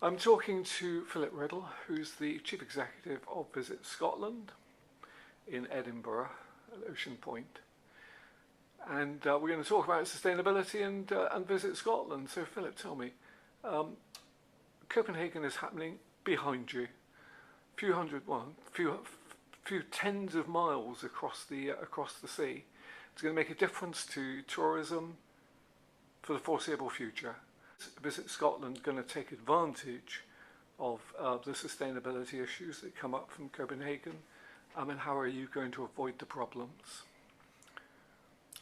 I'm talking to Philip Riddle, who's the Chief Executive of Visit Scotland in Edinburgh at Ocean Point. And we're going to talk about sustainability and Visit Scotland. So Philip, tell me, Copenhagen is happening behind you, few tens of miles across the sea. It's going to make a difference to tourism for the foreseeable future. Visit Scotland going to take advantage of the sustainability issues that come up from Copenhagen, and how are you going to avoid the problems?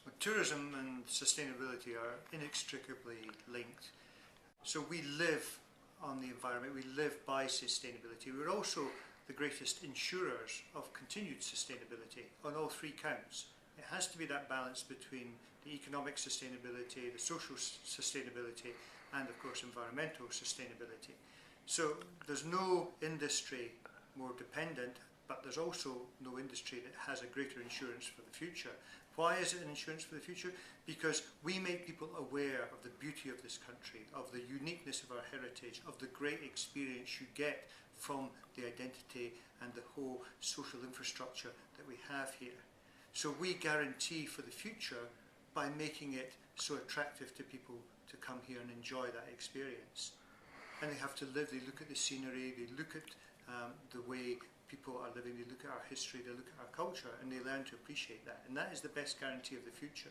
Well, tourism and sustainability are inextricably linked. So we live on the environment, we live by sustainability. We're also the greatest insurers of continued sustainability on all three counts. It has to be that balance between the economic sustainability, the social sustainability, and of course environmental sustainability. So there's no industry more dependent, but there's also no industry that has a greater insurance for the future. Why is it an insurance for the future? Because we make people aware of the beauty of this country, of the uniqueness of our heritage, of the great experience you get from the identity and the whole social infrastructure that we have here. So we guarantee for the future by making it so attractive to people to come here and enjoy that experience. And they have to live, they look at the scenery, they look at the way people are living, they look at our history, they look at our culture, and they learn to appreciate that. And that is the best guarantee of the future.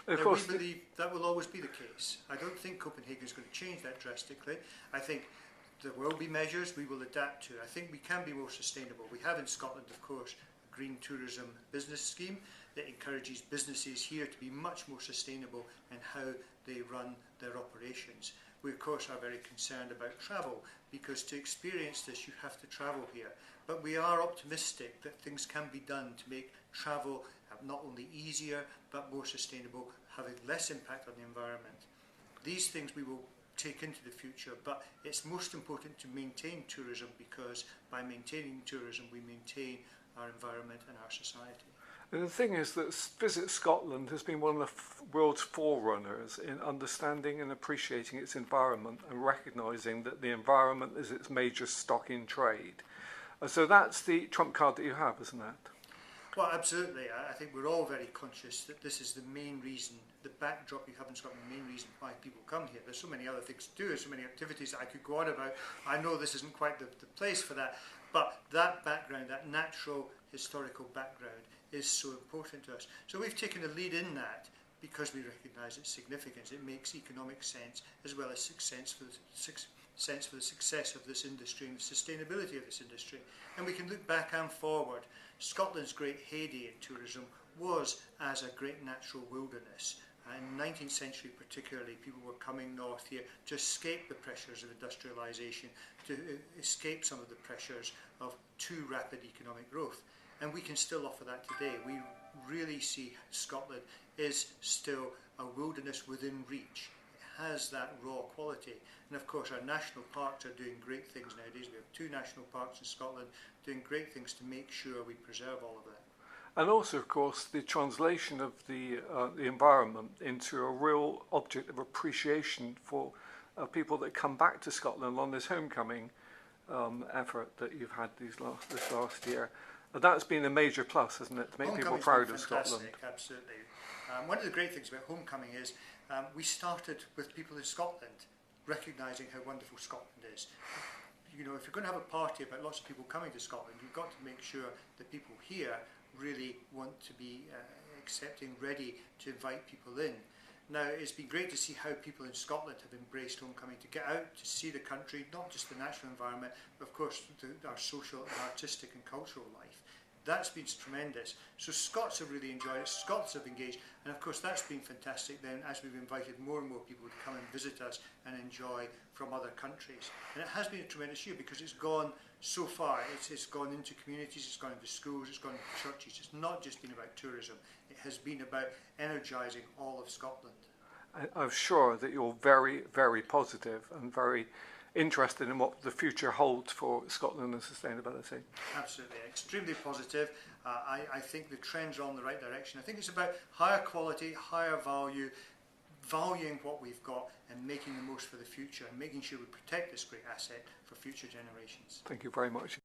Of course, we believe that will always be the case. I don't think Copenhagen is going to change that drastically. I think there will be measures we will adapt to. I think we can be more sustainable. We have in Scotland, of course, a green tourism business scheme that encourages businesses here to be much more sustainable in how they run their operations. We of course are very concerned about travel, because to experience this you have to travel here. But we are optimistic that things can be done to make travel not only easier but more sustainable, having less impact on the environment. These things we will take into the future, but it's most important to maintain tourism, because by maintaining tourism we maintain our environment and our society. And the thing is that Visit Scotland has been one of the world's forerunners in understanding and appreciating its environment and recognising that the environment is its major stock in trade. So that's the trump card that you have, isn't it? Well, absolutely. I think we're all very conscious that this is the main reason, the backdrop you have in Scotland, the main reason why people come here. There's so many other things to do, there's so many activities that I could go on about. I know this isn't quite the place for that, but that background, that natural historical background, is so important to us. So we've taken a lead in that because we recognise its significance. It makes economic sense, as well as sense for the success of this industry and the sustainability of this industry. And we can look back and forward. Scotland's great heyday in tourism was as a great natural wilderness. In the 19th century particularly, people were coming north here to escape the pressures of industrialisation, to escape some of the pressures of too rapid economic growth. And we can still offer that today. We really see Scotland is still a wilderness within reach. It has that raw quality. And of course our national parks are doing great things nowadays. We have 2 national parks in Scotland doing great things to make sure we preserve all of that. And also, of course, the translation of the environment into a real object of appreciation for people that come back to Scotland on this homecoming effort that you've had this last year. That's been a major plus, hasn't it, to make people proud of Scotland? Absolutely. One of the great things about homecoming is we started with people in Scotland recognising how wonderful Scotland is. You know, if you're going to have a party about lots of people coming to Scotland, you've got to make sure that people here really want to be accepting, ready to invite people in. Now, it's been great to see how people in Scotland have embraced homecoming, to get out, to see the country, not just the natural environment, but of course our social and artistic and cultural life. That's been tremendous. So Scots have really enjoyed it, Scots have engaged, and of course that's been fantastic then as we've invited more and more people to come and visit us and enjoy from other countries. And it has been a tremendous year because it's gone so far. It's gone into communities, it's gone into schools, it's gone into churches. It's not just been about tourism, it has been about energising all of Scotland. I'm sure that you're very, very positive and very interested in what the future holds for Scotland and sustainability. Absolutely, extremely positive. I think the trends are on the right direction. I think it's about higher quality, higher value, valuing what we've got and making the most for the future and making sure we protect this great asset for future generations. Thank you very much.